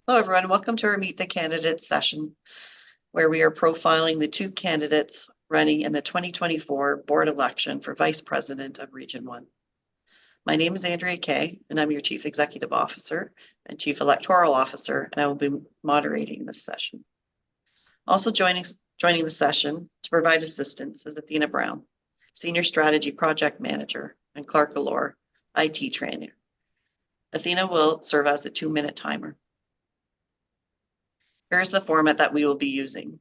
Hello, everyone. Welcome to our Meet the Candidates session, where we are profiling the two candidates running in the 2024 board election for Vice President of Region 1. My name is Andrea Kay, and I'm your Chief Executive Officer and Chief Electoral Officer, and I will be moderating this session. Also joining the session to provide assistance is Athena Brown, Senior Strategy Project Manager, and Clark Allure, IT Trainer. Athena will serve as the 2-minute timer. Here's the format that we will be using.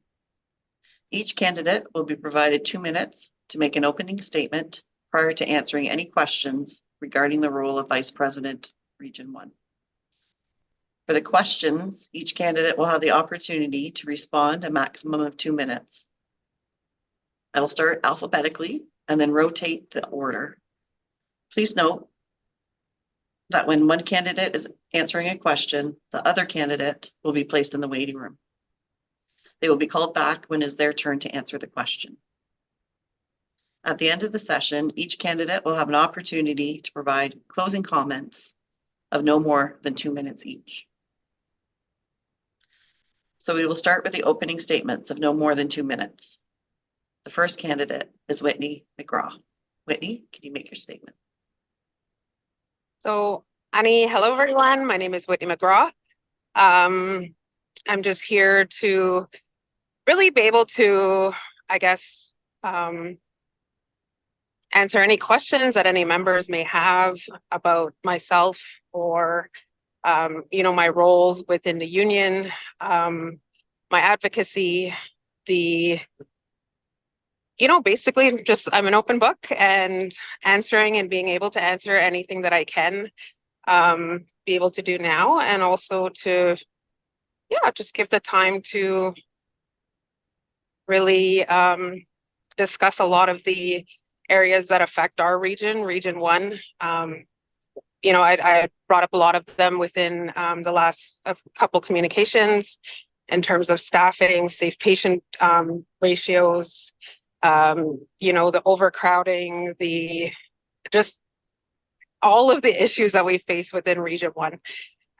Each candidate will be provided 2 minutes to make an opening statement prior to answering any questions regarding the role of Vice President, Region 1. For the questions, each candidate will have the opportunity to respond a maximum of 2 minutes. I will start alphabetically and then rotate the order. Please note that when one candidate is answering a question, the other candidate will be placed in the waiting room. They will be called back when it is their turn to answer the question. At the end of the session, each candidate will have an opportunity to provide closing comments of no more than 2 minutes each. So we will start with the opening statements of no more than 2 minutes. The first candidate is Whitney McGraw. Whitney, can you make your statement? So, Annie, hello everyone. My name is Whitney McGraw. I'm just here to really be able to, answer any questions that any members may have about myself or, my roles within the union, my advocacy, basically just I'm an open book and answering and being able to answer anything that I can be able to do now, and also to, just give the time to really discuss a lot of the areas that affect our region, Region 1. I brought up a lot of them within the last couple communications in terms of staffing, safe patient ratios, the overcrowding, just all of the issues that we face within Region 1.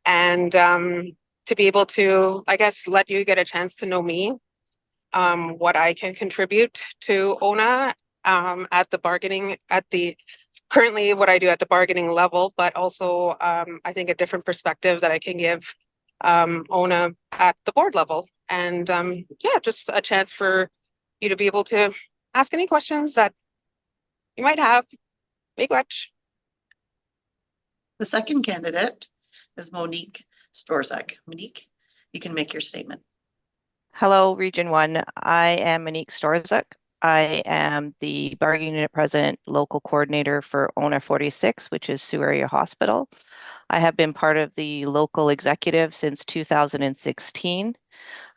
And to be able to, let you get a chance to know me, what I can contribute to ONA currently what I do at the bargaining level, but also I think a different perspective that I can give ONA at the board level. And just a chance for you to be able to ask any questions that you might have. Big watch. The second candidate is Monique Storzak. Monique, you can make your statement. Hello, Region 1. I am Monique Storzak. I am the bargaining unit president, local coordinator for ONA 46, which is Sioux Area Hospital. I have been part of the local executive since 2016.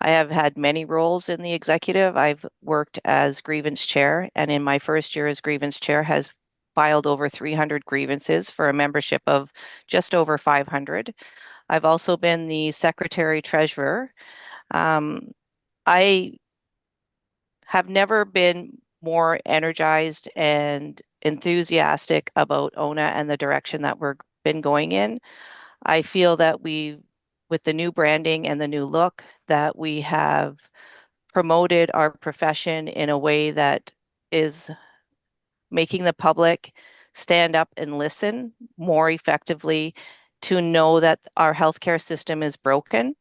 I have had many roles in the executive. I've worked as grievance chair, and in my first year as grievance chair has filed over 300 grievances for a membership of just over 500. I've also been the secretary treasurer. I have never been more energized and enthusiastic about ONA and the direction that we've been going in. I feel that with the new branding and the new look, that we have promoted our profession in a way that is making the public stand up and listen more effectively, to know that our healthcare system is broken,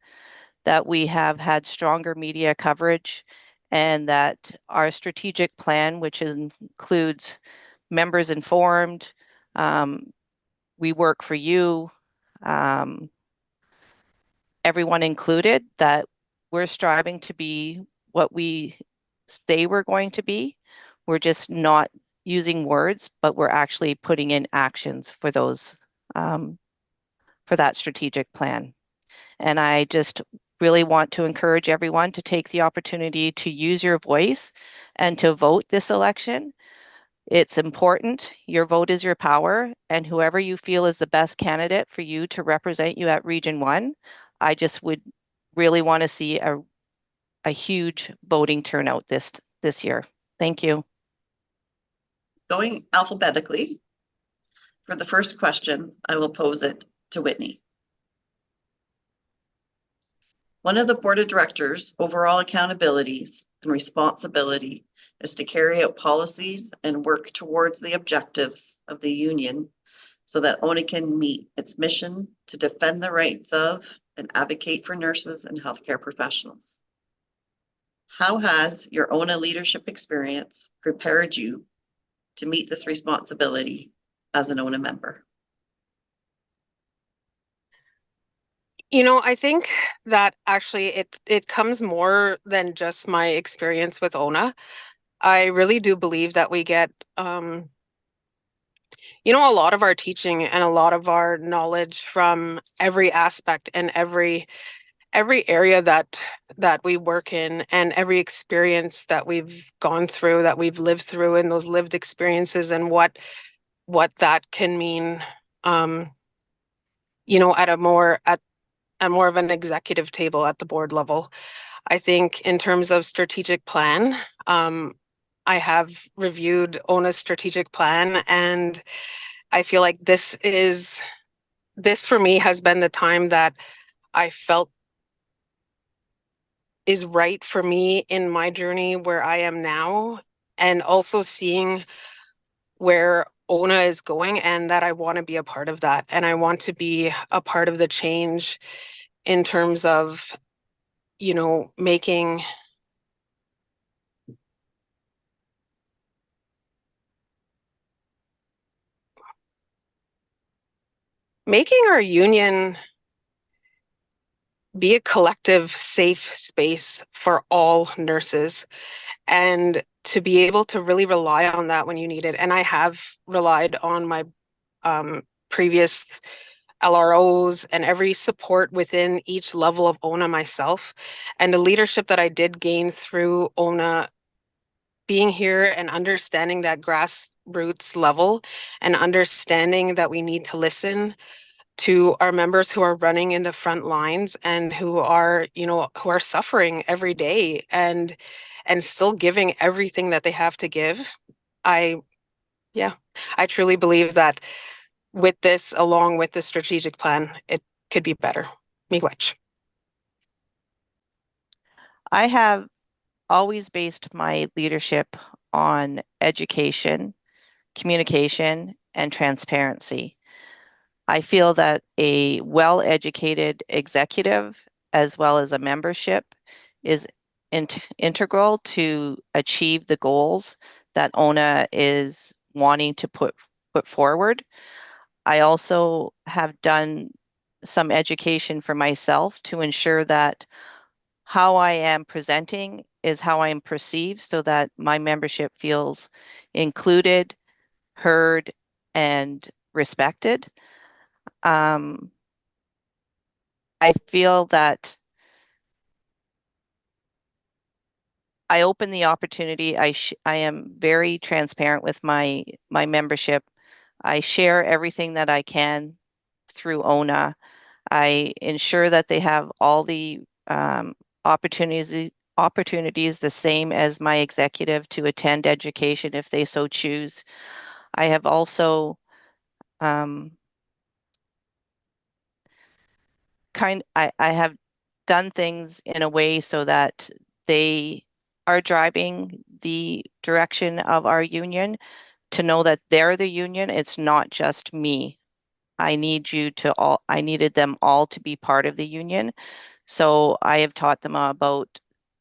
that we have had stronger media coverage, and that our strategic plan, which includes members informed, we work for you, everyone included, that we're striving to be what we say we're going to be. We're just not using words, but we're actually putting in actions for those, for that strategic plan. And I just really want to encourage everyone to take the opportunity to use your voice and to vote this election. It's important. Your vote is your power, and whoever you feel is the best candidate for you to represent you at Region 1, I just would really want to see a huge voting turnout this year. Thank you. Going alphabetically, for the first question, I will pose it to Whitney. One of the board of directors' overall accountabilities and responsibility is to carry out policies and work towards the objectives of the union so that ONA can meet its mission to defend the rights of and advocate for nurses and healthcare professionals. How has your ONA leadership experience prepared you to meet this responsibility as an ONA member? You know, I think that actually it comes more than just my experience with ONA. I really do believe that we get you know, a lot of our teaching and a lot of our knowledge from every aspect and every area that we work in, and every experience that we've gone through, that we've lived through, and those lived experiences, and what that can mean, you know, at a more of an executive table at the board level. I think in terms of strategic plan, I have reviewed ONA's strategic plan, and I feel like this for me has been the time that I felt is right for me in my journey where I am now, and also seeing where ONA is going, and that I want to be a part of that, and I want to be a part of the change in terms of, you know, making our union be a collective, safe space for all nurses, and to be able to really rely on that when you need it. And I have relied on my previous LROs and every support within each level of ONA myself. And the leadership that I did gain through ONA, being here and understanding that grassroots level, and understanding that we need to listen to our members who are running in the front lines and who are, you know, who are suffering every day, and still giving everything that they have to give. I Yeah, I truly believe that with this, along with the strategic plan, it could be better. Miigwech. I have always based my leadership on education, communication, and transparency. I feel that a well-educated executive as well as a membership is integral to achieve the goals that ONA is wanting to put forward. I also have done some education for myself to ensure that how I am presenting is how I am perceived, so that my membership feels included, heard, and respected. Um, I feel that I open the opportunity. I am very transparent with my membership. I share everything that I can through ONA. I ensure that they have all the opportunities the same as my executive to attend education if they so choose. I have also um, I have done things in a way so that they are driving the direction of our union, to know that they're the union. It's not just me. I needed them all to be part of the union. So I have taught them about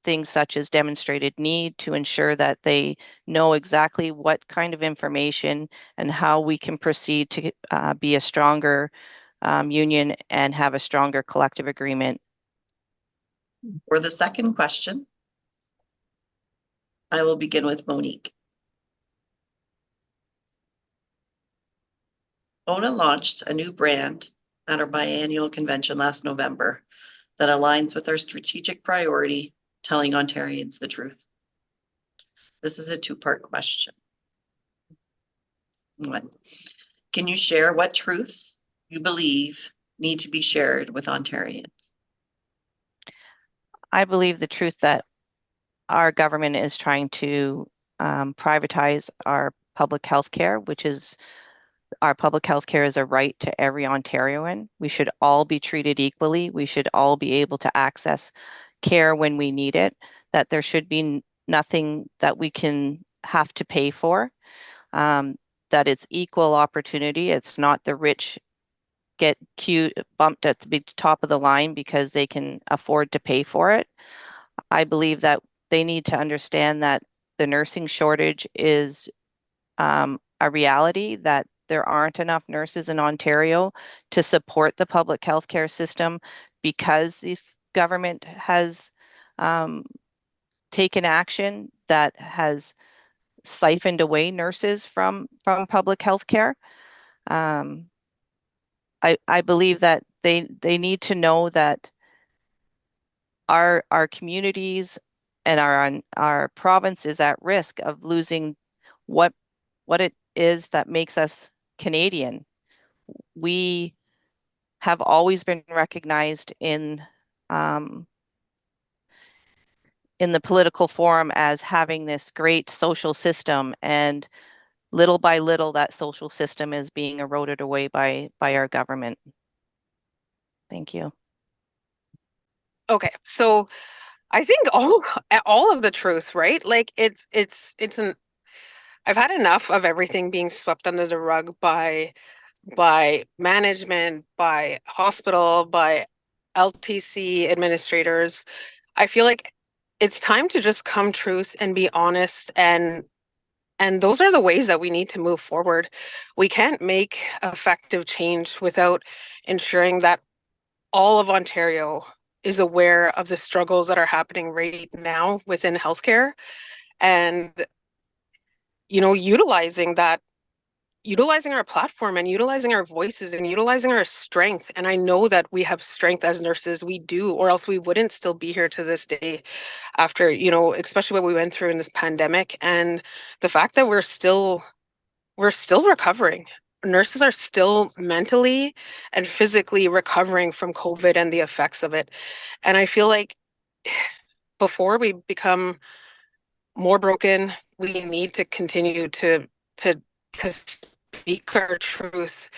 things such as demonstrated need, to ensure that they know exactly what kind of information and how we can proceed to be a stronger union and have a stronger collective agreement. For the second question, I will begin with Monique. ONA launched a new brand at our biannual convention last November that aligns with our strategic priority, telling Ontarians the truth. This is a two-part question. One, can you share what truths you believe need to be shared with Ontarians? I believe the truth that our government is trying to privatize our public health care, which is our public health care is a right to every Ontarian. We should all be treated equally. We should all be able to access care when we need it, that there should be nothing that we can have to pay for, that it's equal opportunity. It's not the rich get bumped at the top of the line because they can afford to pay for it. I believe that they need to understand that the nursing shortage is a reality, that there aren't enough nurses in Ontario to support the public healthcare system because the government has taken action that has siphoned away nurses from public healthcare. I believe that they need to know that our communities and our province is at risk of losing what it is that makes us Canadian. We have always been recognized in the political forum as having this great social system, and little by little that social system is being eroded away by our government. Thank you. Okay, so I think all of the truth, right? Like it's an I've had enough of everything being swept under the rug by management, by hospital, by LTC administrators. I feel like it's time to just come truth and be honest, and those are the ways that we need to move forward. We can't make effective change without ensuring that all of Ontario is aware of the struggles that are happening right now within healthcare, and utilizing our platform and utilizing our voices and utilizing our strength. And I know that we have strength as nurses, we do, or else we wouldn't still be here to this day after, especially what we went through in this pandemic, and the fact that we're still recovering. Nurses are still mentally and physically recovering from COVID and the effects of it. And I feel like before we become more broken, we need to continue to to speak our truth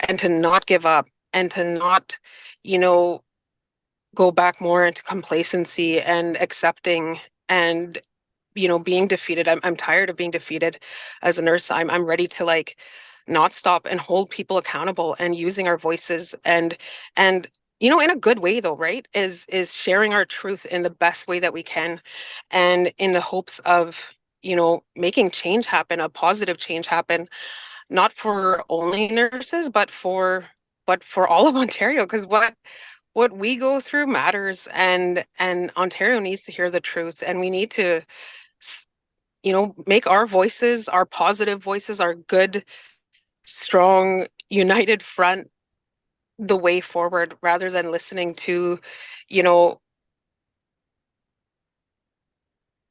and to not give up and to not, you know, go back more into complacency and accepting and being defeated. I'm tired of being defeated as a nurse. I'm ready to like not stop and hold people accountable and using our voices and in a good way though, right? Is sharing our truth in the best way that we can, and in the hopes of making change happen, a positive change happen, not for only nurses, but for all of Ontario, because what we go through matters, and Ontario needs to hear the truth, and we need to make our voices, our positive voices, our good, strong, united front the way forward, rather than listening to, you know,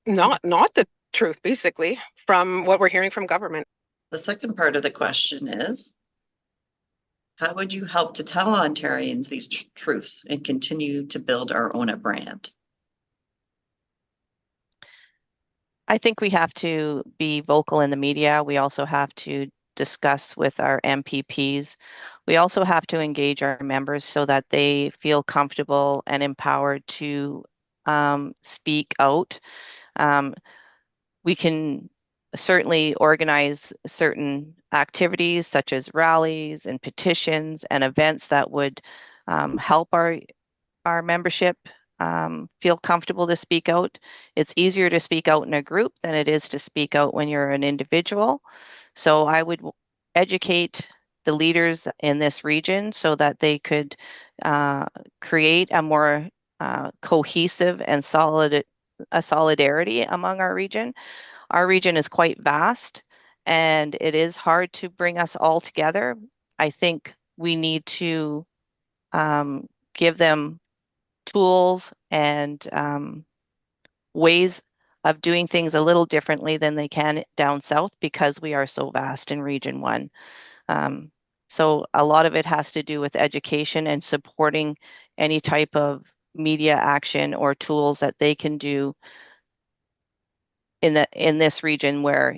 not the truth, basically, from what we're hearing from government. The second part of the question is, how would you help to tell Ontarians these truths and continue to build our ONA brand? I think we have to be vocal in the media. We also have to discuss with our MPPs. We also have to engage our members so that they feel comfortable and empowered to speak out. We can certainly organize certain activities such as rallies and petitions and events that would help our membership feel comfortable to speak out. It's easier to speak out in a group than it is to speak out when you're an individual. So I would educate the leaders in this region so that they could create a more cohesive and solidarity among our region. Our region is quite vast, and it is hard to bring us all together. I think we need to give them tools and ways of doing things a little differently than they can down south because we are so vast in Region 1. So a lot of it has to do with education and supporting any type of media action or tools that they can do in this region where,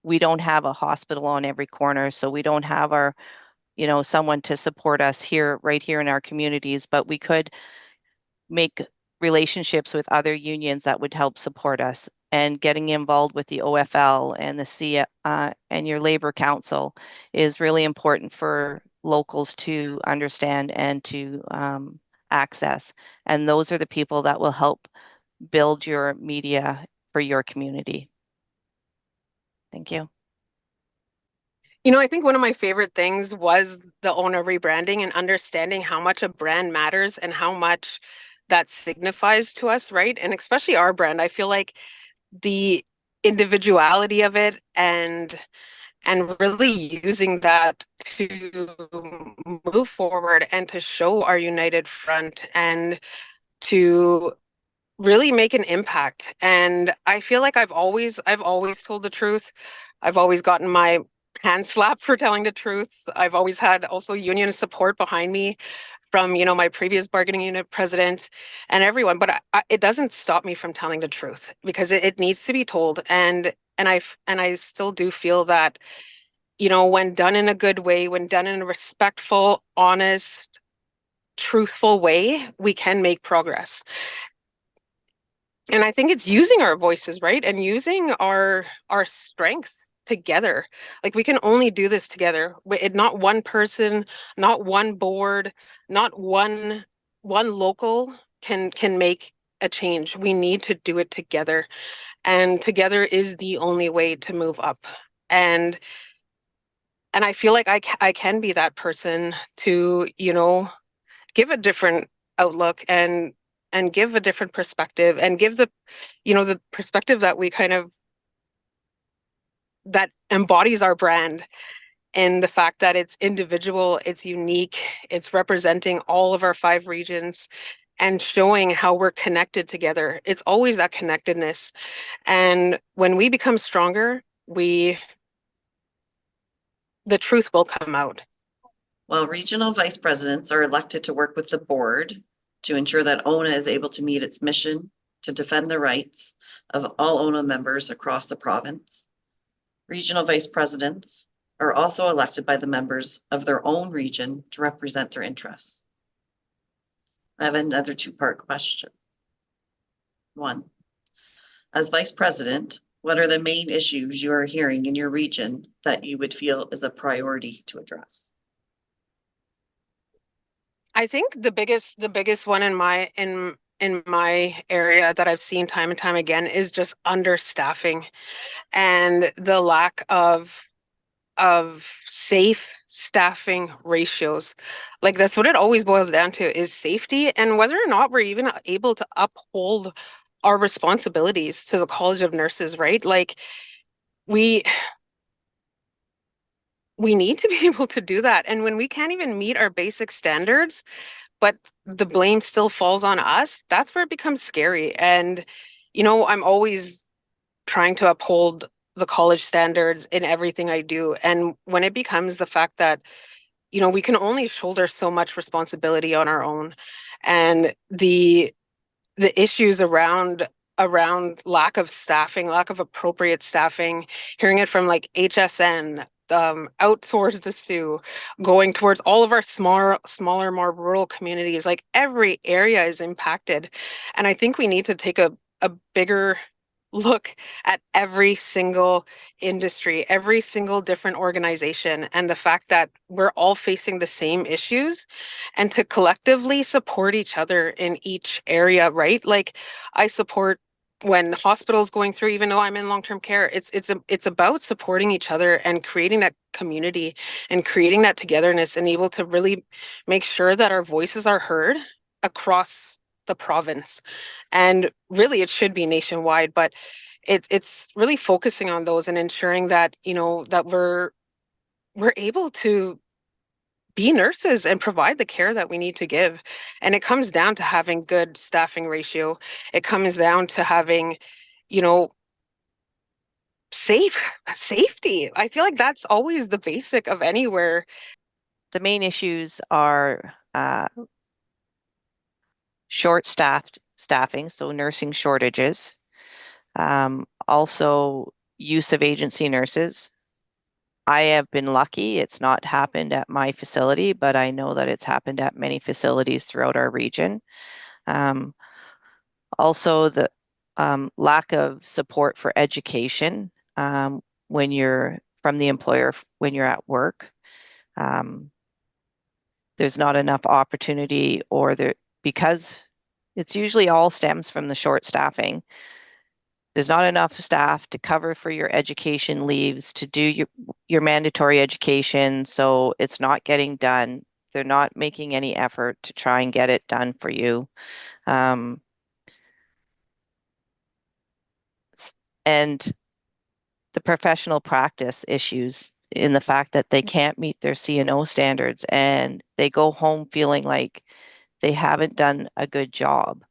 we don't have a hospital on every corner, so we don't have our, someone to support us here, right here in our communities, but we could make relationships with other unions that would help support us. And getting involved with the OFL and the and your labor council is really important for locals to understand and to access. And those are the people that will help build your media for your community. Thank you. I think one of my favorite things was the ONA rebranding and understanding how much a brand matters and how much that signifies to us, right? And especially our brand. I feel like the individuality of it and really using that to move forward and to show our united front and to really make an impact. And I feel like I've always told the truth. I've always gotten my hand slapped for telling the truth. I've always had also union support behind me from, my previous bargaining unit president and everyone, but it doesn't stop me from telling the truth because it needs to be told. And I still do feel that, when done in a good way, when done in a respectful, honest, truthful way, we can make progress. And I think it's using our voices, right? And using our strength together. Like we can only do this together. Not one person, not one board, not one local can make a change. We need to do it together. And together is the only way to move up. And I feel like I can be that person to, give a different outlook and give a different perspective and give the perspective that we kind of that embodies our brand and the fact that it's individual, it's unique, it's representing all of our 5 regions and showing how we're connected together. It's always that connectedness. And when we become stronger, the truth will come out. Well, regional vice presidents are elected to work with the board to ensure that ONA is able to meet its mission to defend the rights of all ONA members across the province. Regional vice presidents are also elected by the members of their own region to represent their interests. I have another 2-part question. 1, as vice president, what are the main issues you are hearing in your region that you would feel is a priority to address? I think the biggest one in my area that I've seen time and time again is just understaffing and the lack of safe staffing ratios. Like that's what it always boils down to is safety and whether or not we're even able to uphold our responsibilities to the College of Nurses, right? Like we need to be able to do that. And when we can't even meet our basic standards, but the blame still falls on us, that's where it becomes scary. And, I'm always trying to uphold the college standards in everything I do. And when it becomes the fact that, we can only shoulder so much responsibility on our own and the issues around lack of staffing, lack of appropriate staffing, hearing it from like HSN, out towards the Sioux, going towards all of our smaller, more rural communities, like every area is impacted. And I think we need to take a bigger look at every single industry, every single different organization, and the fact that we're all facing the same issues and to collectively support each other in each area, right? Like I support when hospitals going through, even though I'm in long-term care, it's about supporting each other and creating that community and creating that togetherness and able to really make sure that our voices are heard across the province. And really it should be nationwide, but it's really focusing on those and ensuring that, that we're able to be nurses and provide the care that we need to give. And it comes down to having good staffing ratio. It comes down to having, you know, safety. I feel like that's always the basic of anywhere. The main issues are short staffing, so nursing shortages. Also, use of agency nurses. I have been lucky. It's not happened at my facility, but I know that it's happened at many facilities throughout our region. Also, the lack of support for education when you're from the employer when you're at work. There's not enough opportunity, or there because it's usually all stems from the short staffing. There's not enough staff to cover for your education leaves, to do your mandatory education, so it's not getting done. They're not making any effort to try and get it done for you. And the professional practice issues in the fact that they can't meet their CNO standards and they go home feeling like they haven't done a good job.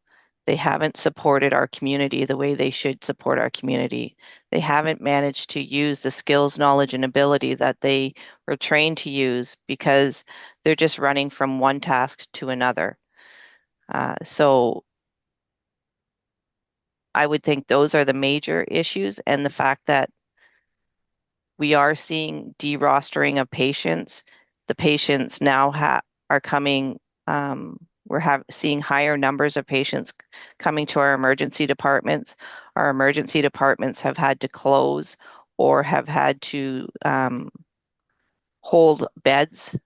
They haven't supported our community the way they should support our community. They haven't managed to use the skills, knowledge, and ability that they were trained to use because they're just running from one task to another. So I would think those are the major issues, and the fact that we are seeing derostering of patients. The patients now are coming, we're seeing higher numbers of patients coming to our emergency departments. Our emergency departments have had to close or have had to hold beds.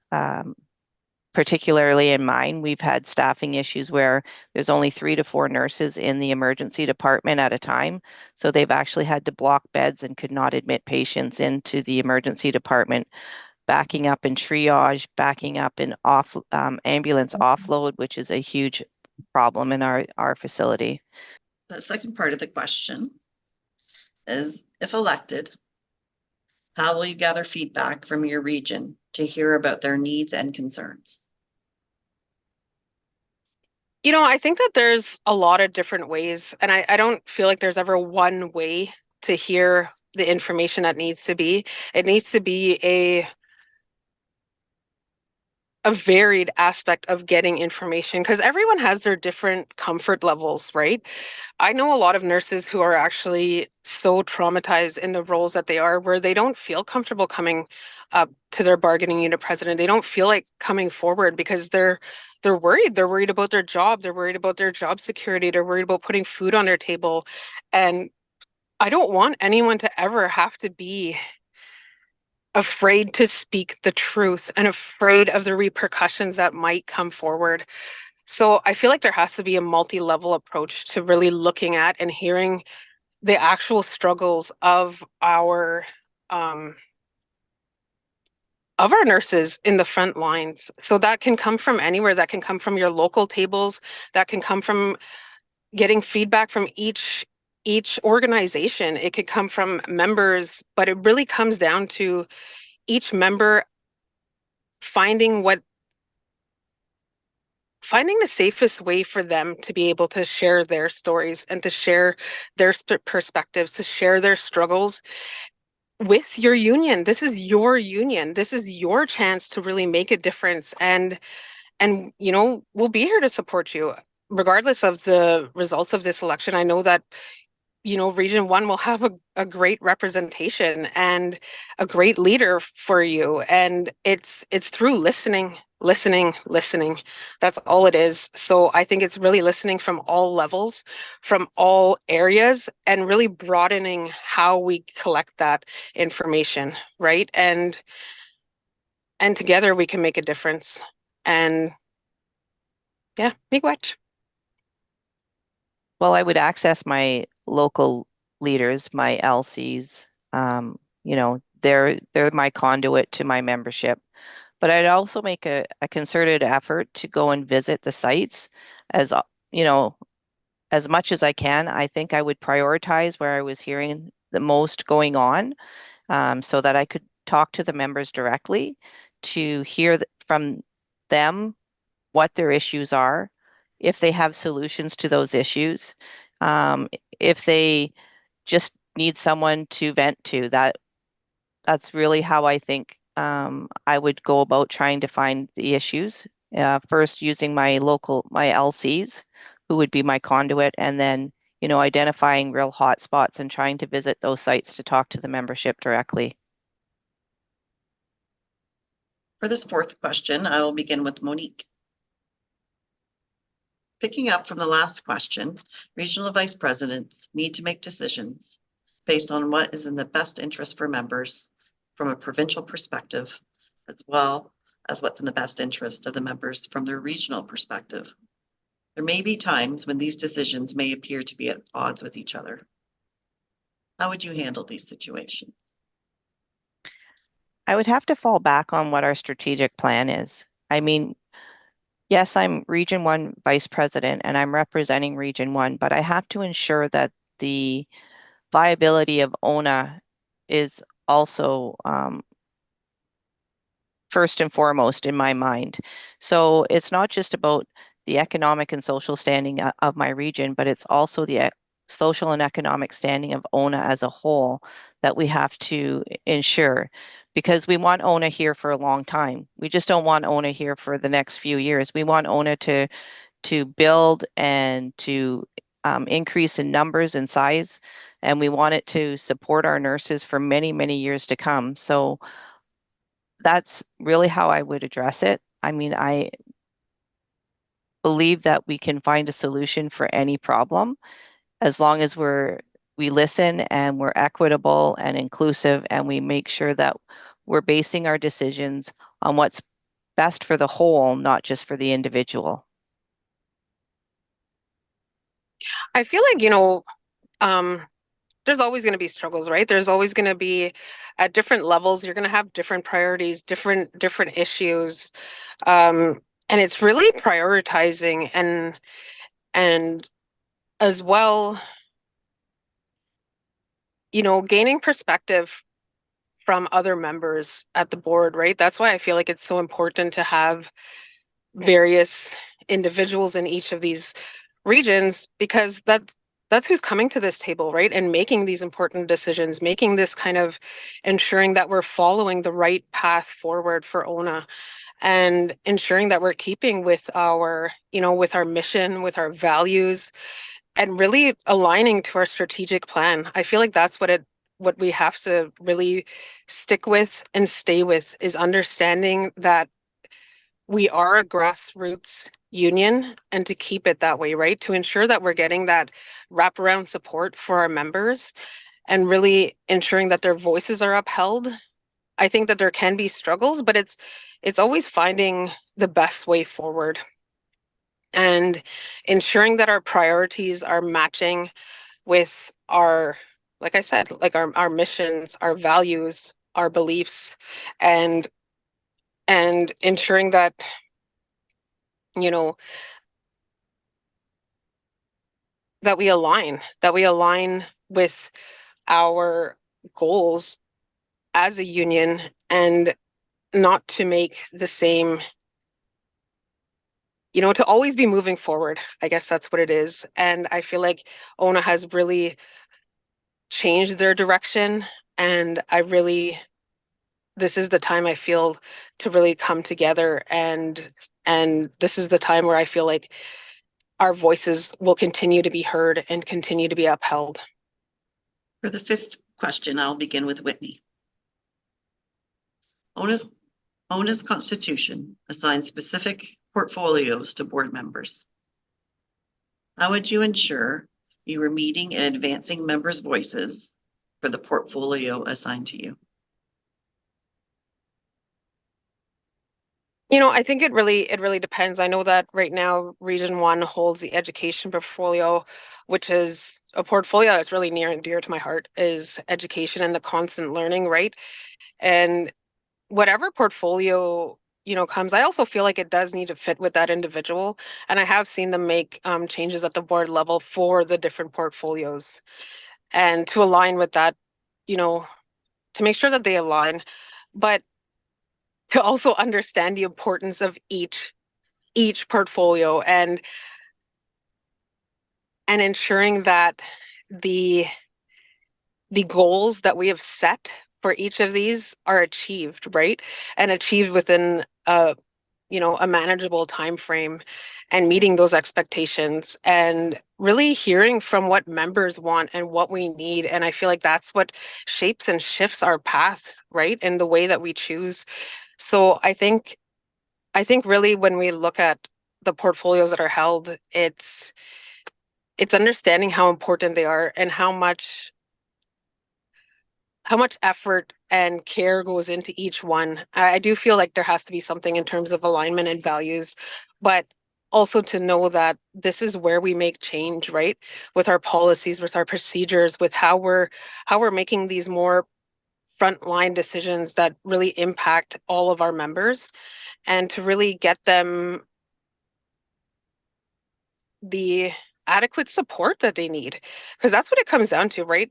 Particularly in mine, we've had staffing issues where there's only 3 to 4 nurses in the emergency department at a time. So they've actually had to block beds and could not admit patients into the emergency department, backing up in triage, backing up in ambulance offload, which is a huge problem in our facility. The second part of the question is, if elected, how will you gather feedback from your region to hear about their needs and concerns? I think that there's a lot of different ways, and I don't feel like there's ever one way to hear the information that needs to be. It needs to be a varied aspect of getting information because everyone has their different comfort levels, right? I know a lot of nurses who are actually so traumatized in the roles that they are, where they don't feel comfortable coming up to their bargaining unit president. They don't feel like coming forward because they're worried. They're worried about their job. They're worried about their job security. They're worried about putting food on their table. And I don't want anyone to ever have to be afraid to speak the truth and afraid of the repercussions that might come forward. So I feel like there has to be a multi-level approach to really looking at and hearing the actual struggles um, of our nurses in the front lines. So that can come from anywhere. That can come from your local tables. That can come from getting feedback from each organization. It could come from members, but it really comes down to each member finding the safest way for them to be able to share their stories and to share their perspectives, to share their struggles with your union. This is your union. This is your chance to really make a difference. And we'll be here to support you regardless of the results of this election. I know that Region 1 will have a great representation and a great leader for you. And it's through listening, listening, listening. That's all it is. So I think it's really listening from all levels, from all areas, and really broadening how we collect that information, right? And together we can make a difference. And yeah, miigwech. Well, I would access my local leaders, my LCs. They're my conduit to my membership. But I'd also make a concerted effort to go and visit the sites as you know, as much as I can. I think I would prioritize where I was hearing the most going on, so that I could talk to the members directly to hear from them what their issues are, if they have solutions to those issues, um, if they just need someone to vent to. That's really how I think I would go about trying to find the issues. First, using my LCs, who would be my conduit, and then identifying real hot spots and trying to visit those sites to talk to the membership directly. For this fourth question, I will begin with Monique. Picking up from the last question, regional vice presidents need to make decisions based on what is in the best interest for members from a provincial perspective, as well as what's in the best interest of the members from their regional perspective. There may be times when these decisions may appear to be at odds with each other. How would you handle these situations? I would have to fall back on what our strategic plan is. I mean, yes, I'm Region 1 Vice President and I'm representing Region 1, but I have to ensure that the viability of ONA is also first and foremost in my mind. So it's not just about the economic and social standing of my region, but it's also the social and economic standing of ONA as a whole that we have to ensure, because we want ONA here for a long time. We just don't want ONA here for the next few years. We want ONA to build and to increase in numbers and size, and we want it to support our nurses for many, many years to come. So that's really how I would address it. I mean, I believe that we can find a solution for any problem as long as we listen and we're equitable and inclusive, and we make sure that we're basing our decisions on what's best for the whole, not just for the individual. I feel like, there's always going to be struggles, right? There's always going to be at different levels, you're going to have different priorities, different issues. And it's really prioritizing and as well, gaining perspective from other members at the board, right? That's why I feel like it's so important to have various individuals in each of these regions, because that's who's coming to this table, right? And making these important decisions, making this kind of ensuring that we're following the right path forward for ONA, and ensuring that we're keeping with our, with our mission, with our values, and really aligning to our strategic plan. I feel like that's what we have to really stick with and stay with, is understanding that we are a grassroots union, and to keep it that way, right? To ensure that we're getting that wraparound support for our members and really ensuring that their voices are upheld. I think that there can be struggles, but it's always finding the best way forward and ensuring that our priorities are matching with our, like I said, like our missions, our values, our beliefs, and ensuring that, you know, that we align with our goals as a union, and not to make the same, to always be moving forward. I guess that's what it is. And I feel like ONA has really changed their direction, and this is the time I feel to really come together, and this is the time where I feel like our voices will continue to be heard and continue to be upheld. For the fifth question, I'll begin with Whitney. ONA's constitution assigns specific portfolios to board members. How would you ensure you were meeting and advancing members' voices for the portfolio assigned to you? I think it really depends. I know that right now Region 1 holds the education portfolio, which is a portfolio that's really near and dear to my heart, is education and the constant learning, right? And whatever portfolio, comes, I also feel like it does need to fit with that individual. And I have seen them make changes at the board level for the different portfolios, and to align with that, to make sure that they align, but to also understand the importance of each portfolio, and ensuring that the goals that we have set for each of these are achieved, right? And achieved within a manageable time frame, and meeting those expectations, and really hearing from what members want and what we need. And I feel like that's what shapes and shifts our path, right? And the way that we choose. So I think really when we look at the portfolios that are held, it's understanding how important they are and how much effort and care goes into each one. I do feel like there has to be something in terms of alignment and values, but also to know that this is where we make change, right? With our policies, with our procedures, with how we're making these more frontline decisions that really impact all of our members, and to really get them the adequate support that they need, because that's what it comes down to, right?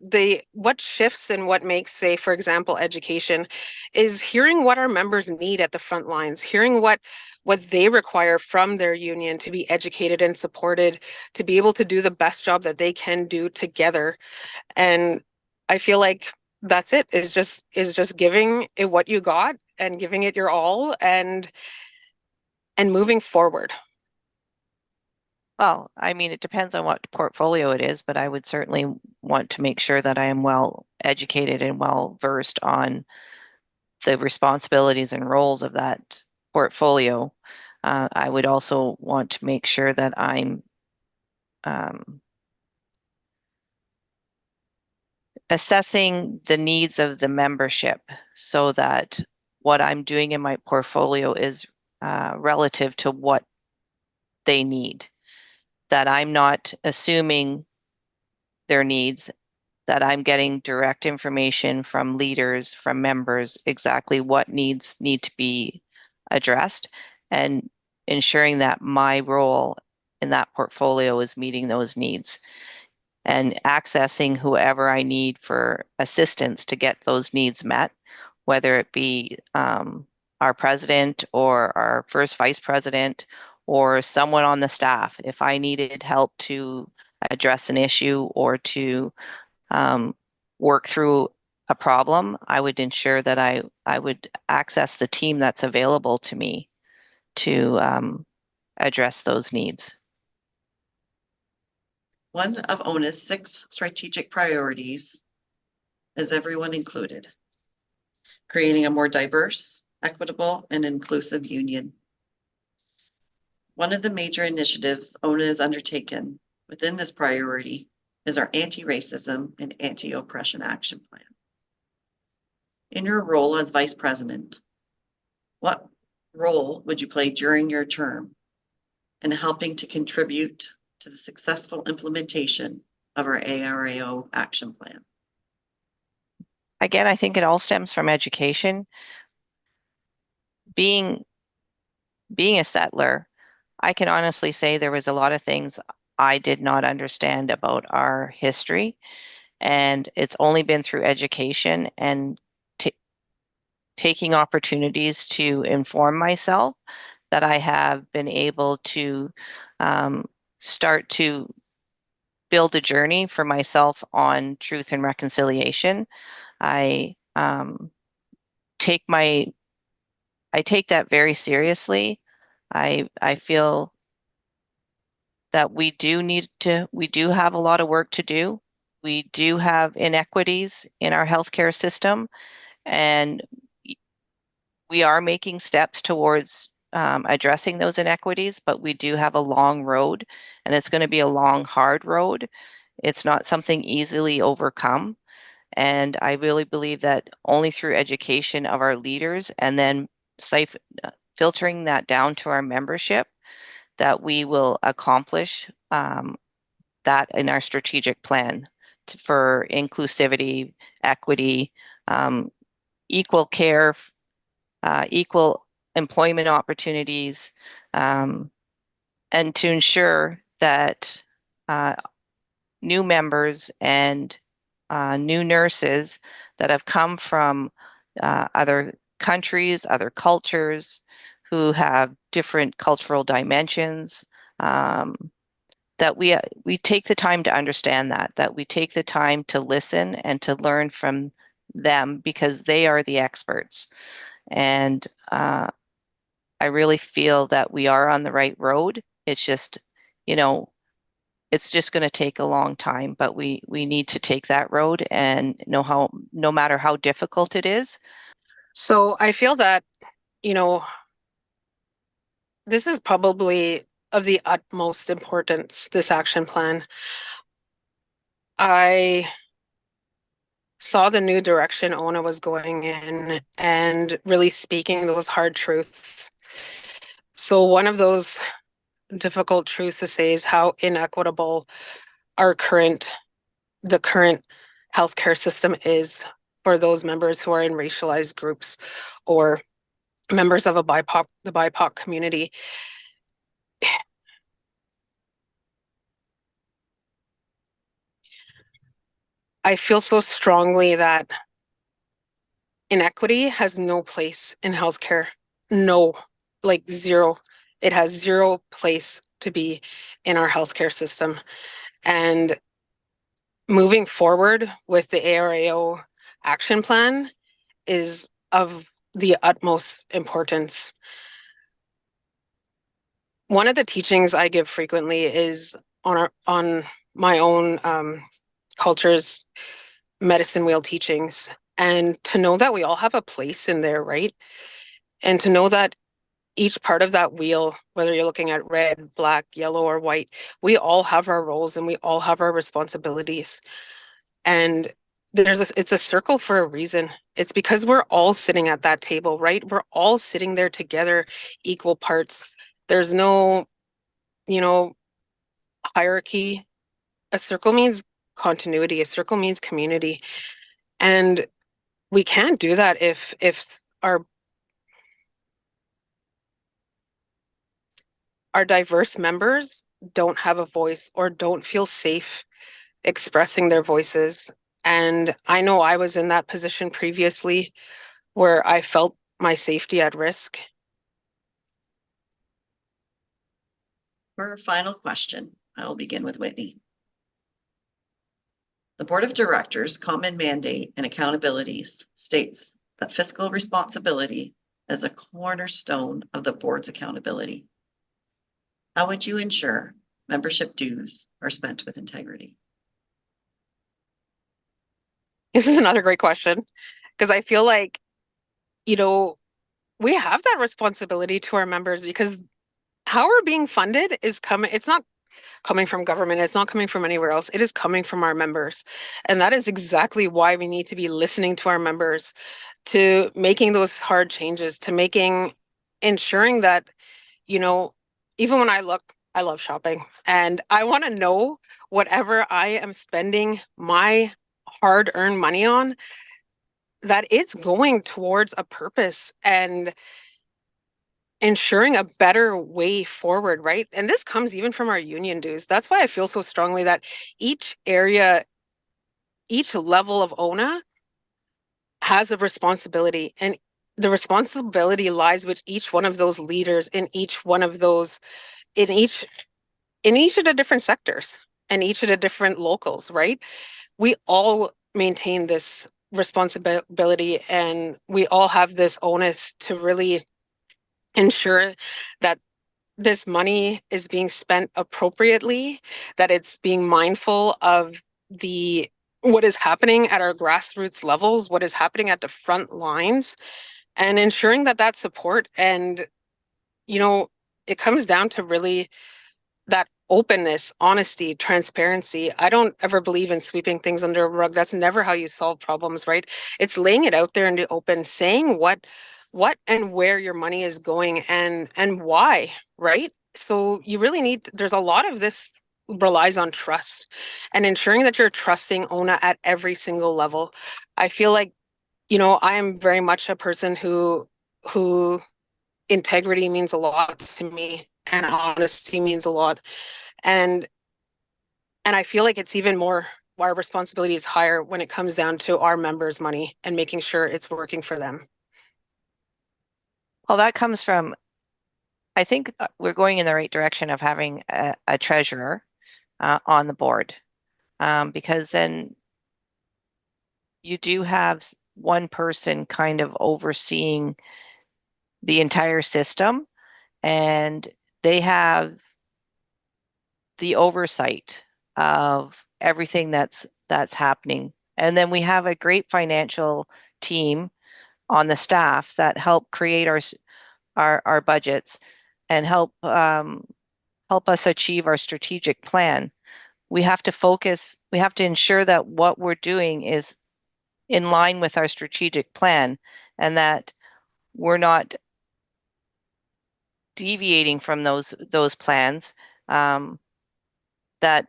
What shifts and what makes, say, for example, education, is hearing what our members need at the front lines, hearing what they require from their union to be educated and supported, to be able to do the best job that they can do together. And I feel like that's it, is just giving it what you got and giving it your all, and moving forward. Well, I mean, it depends on what portfolio it is, but I would certainly want to make sure that I am well educated and well versed on the responsibilities and roles of that portfolio. I would also want to make sure that I'm um, assessing the needs of the membership so that what I'm doing in my portfolio is relative to what they need, that I'm not assuming their needs, that I'm getting direct information from leaders, from members, exactly what needs need to be addressed, and ensuring that my role in that portfolio is meeting those needs and accessing whoever I need for assistance to get those needs met, whether it be our president or our first vice president or someone on the staff. If I needed help to address an issue or to um, work through a problem, I would ensure that I would access the team that's available to me to address those needs. One of ONA's 6 strategic priorities is everyone included, creating a more diverse, equitable, and inclusive union. One of the major initiatives ONA has undertaken within this priority is our Anti-Racism and Anti-Oppression Action Plan. In your role as Vice President, what role would you play during your term in helping to contribute to the successful implementation of our ARAO action plan? Again, I think it all stems from education. Being a settler, I can honestly say there was a lot of things I did not understand about our history, and it's only been through education and taking opportunities to inform myself that I have been able to start to build a journey for myself on truth and reconciliation. I take my I take that very seriously. I feel that we do have a lot of work to do. We do have inequities in our healthcare system, and we are making steps towards addressing those inequities, but we do have a long road, and it's going to be a long, hard road. It's not something easily overcome. And I really believe that only through education of our leaders and then filtering that down to our membership, that we will accomplish that in our strategic plan for inclusivity, equity, um, equal care, equal employment opportunities, um, and to ensure that uh, new members and new nurses that have come from other countries, other cultures, who have different cultural dimensions, um, that we take the time to understand that we take the time to listen and to learn from them because they are the experts. And I really feel that we are on the right road. It's just, you know, it's just going to take a long time, but we need to take that road and no matter how difficult it is. So I feel that, this is probably of the utmost importance, this action plan. I saw the new direction ONA was going in and really speaking those hard truths. So one of those difficult truths to say is how inequitable the current healthcare system is for those members who are in racialized groups or members of the BIPOC community. I feel so strongly that inequity has no place in healthcare. No, like zero. It has zero place to be in our healthcare system. And moving forward with the ARAO action plan is of the utmost importance. One of the teachings I give frequently is on my own culture's medicine wheel teachings, and to know that we all have a place in there, right? And to know that each part of that wheel, whether you're looking at red, black, yellow, or white, we all have our roles and we all have our responsibilities. And it's a circle for a reason. It's because we're all sitting at that table, right? We're all sitting there together, equal parts. There's no, hierarchy. A circle means continuity. A circle means community. And we can't do that if our diverse members don't have a voice or don't feel safe expressing their voices. And I know I was in that position previously where I felt my safety at risk. For our final question, I will begin with Whitney. The Board of Directors' common mandate and accountabilities states that fiscal responsibility is a cornerstone of the board's accountability. How would you ensure membership dues are spent with integrity? This is another great question because I feel like, we have that responsibility to our members because how we're being funded it's not coming from government. It's not coming from anywhere else. It is coming from our members. And that is exactly why we need to be listening to our members, to making those hard changes, to ensuring that, even when I love shopping and I want to know whatever I am spending my hard-earned money on, that it's going towards a purpose and ensuring a better way forward, right? And this comes even from our union dues. That's why I feel so strongly that each level of ONA has a responsibility, and the responsibility lies with each one of those leaders in each of the different sectors and each of the different locals, right? We all maintain this responsibility and we all have this onus to really ensure that this money is being spent appropriately, that it's being mindful of what is happening at our grassroots levels, what is happening at the front lines, and ensuring that support and, it comes down to really that openness, honesty, transparency. I don't ever believe in sweeping things under a rug. That's never how you solve problems, right? It's laying it out there in the open, saying what and where your money is going and why, right? So you really there's a lot of this relies on trust and ensuring that you're trusting ONA at every single level. I feel like, I am very much a person who integrity means a lot to me and honesty means a lot. And I feel like it's even more, our responsibility is higher when it comes down to our members' money and making sure it's working for them. Well, that comes from, I think we're going in the right direction of having a treasurer on the board, because then you do have one person kind of overseeing the entire system, and they have the oversight of everything that's happening. And then we have a great financial team on the staff that help create our budgets and help us achieve our strategic plan. We have to focus, we have to ensure that what we're doing is in line with our strategic plan and that we're not deviating from those plans, that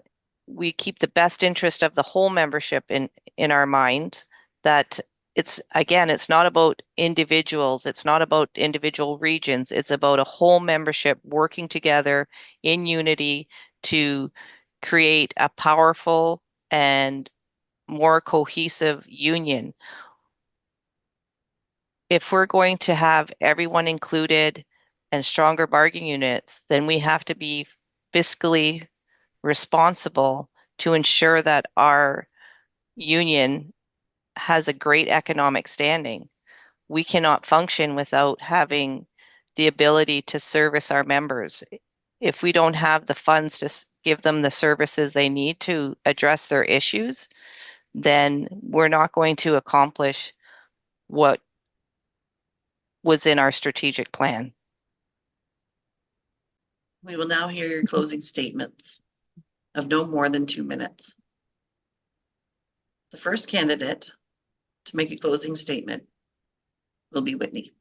we keep the best interest of the whole membership in our minds, that it's not about individuals, it's not about individual regions, it's about a whole membership working together in unity to create a powerful and more cohesive union. If we're going to have everyone included and stronger bargaining units, then we have to be fiscally responsible to ensure that our union has a great economic standing. We cannot function without having the ability to service our members. If we don't have the funds to give them the services they need to address their issues, then we're not going to accomplish what was in our strategic plan. We will now hear your closing statements of no more than 2 minutes. The first candidate to make a closing statement will be Whitney.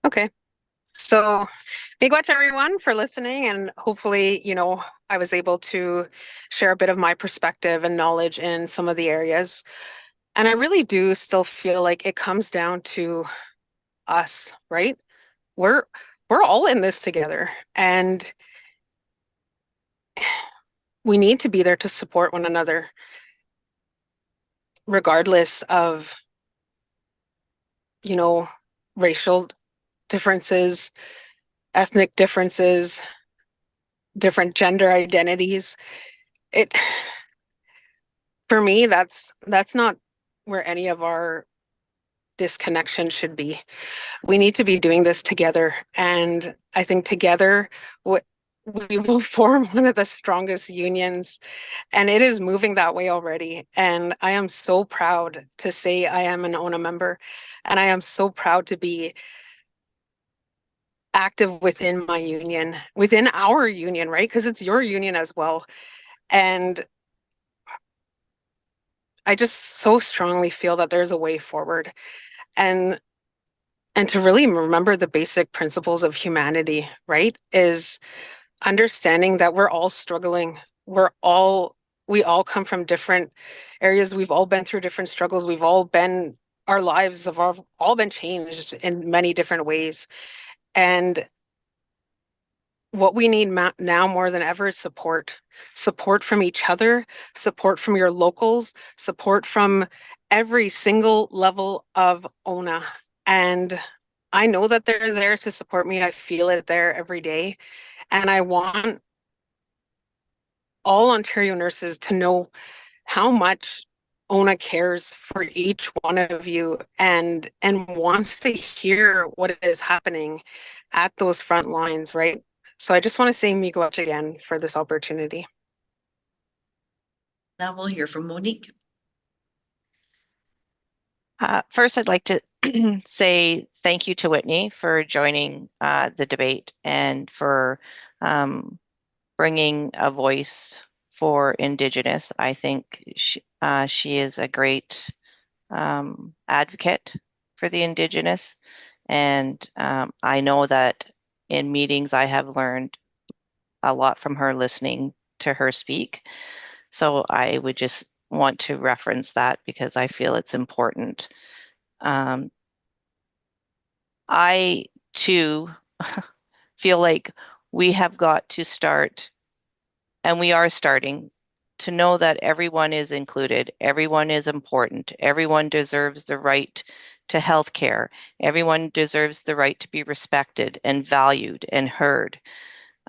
Okay. So big watch everyone for listening, and hopefully, I was able to share a bit of my perspective and knowledge in some of the areas. And I really do still feel like it comes down to us, right? We're all in this together, and we need to be there to support one another, regardless of, racial differences, ethnic differences, different gender identities. For me, that's not where any of our disconnection should be. We need to be doing this together, and I think together we will form one of the strongest unions, and it is moving that way already. And I am so proud to say I am an ONA member, and I am so proud to be active within my union, within our union, right? Because it's your union as well. And I just so strongly feel that there's a way forward, and to really remember the basic principles of humanity, right? Is understanding that we're all struggling. We all come from different areas. We've all been through different struggles. Our lives have all been changed in many different ways. And what we need now more than ever is support from each other, support from your locals, support from every single level of ONA. And I know that they're there to support me. I feel it there every day. And I want all Ontario nurses to know how much ONA cares for each one of you and wants to hear what is happening at those front lines, right? So I just want to say miigwech again for this opportunity. Now we'll hear from Monique. First, I'd like to say thank you to Whitney for joining the debate and for bringing a voice for Indigenous. I think she is a great advocate for the Indigenous. And I know that in meetings I have learned a lot from her listening to her speak. So I would just want to reference that because I feel it's important. I too feel like we have got to start, and we are starting, to know that everyone is included, everyone is important, everyone deserves the right to health care, everyone deserves the right to be respected and valued and heard.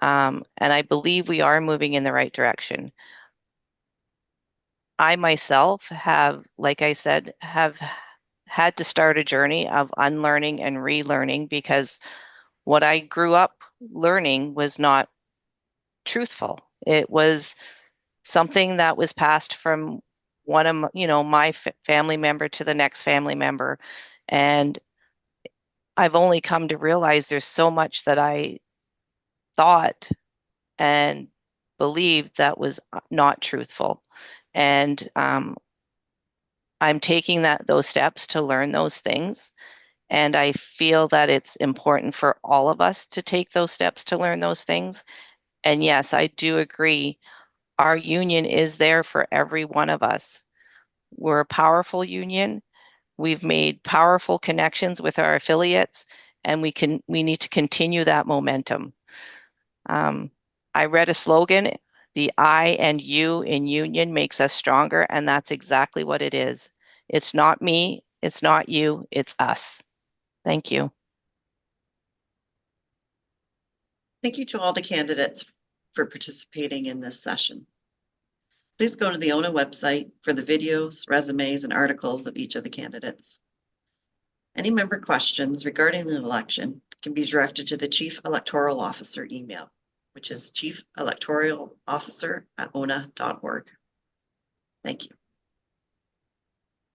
And I believe we are moving in the right direction. I myself have, like I said, have had to start a journey of unlearning and relearning because what I grew up learning was not truthful. It was something that was passed from one of my family member to the next family member, and I've only come to realize there's so much that I thought and believed that was not truthful, and I'm taking those steps to learn those things. And I feel that it's important for all of us to take those steps to learn those things. And yes, I do agree. Our union is there for every one of us. We're a powerful union. We've made powerful connections with our affiliates, and we need to continue that momentum. I read a slogan, the I and you in union makes us stronger, and that's exactly what it is. It's not me, it's not you, it's us. Thank you. Thank you to all the candidates for participating in this session. Please go to the ONA website for the videos, resumes, and articles of each of the candidates. Any member questions regarding the election can be directed to the Chief Electoral Officer email, which is chiefelectoralofficer@ona.org. Thank you.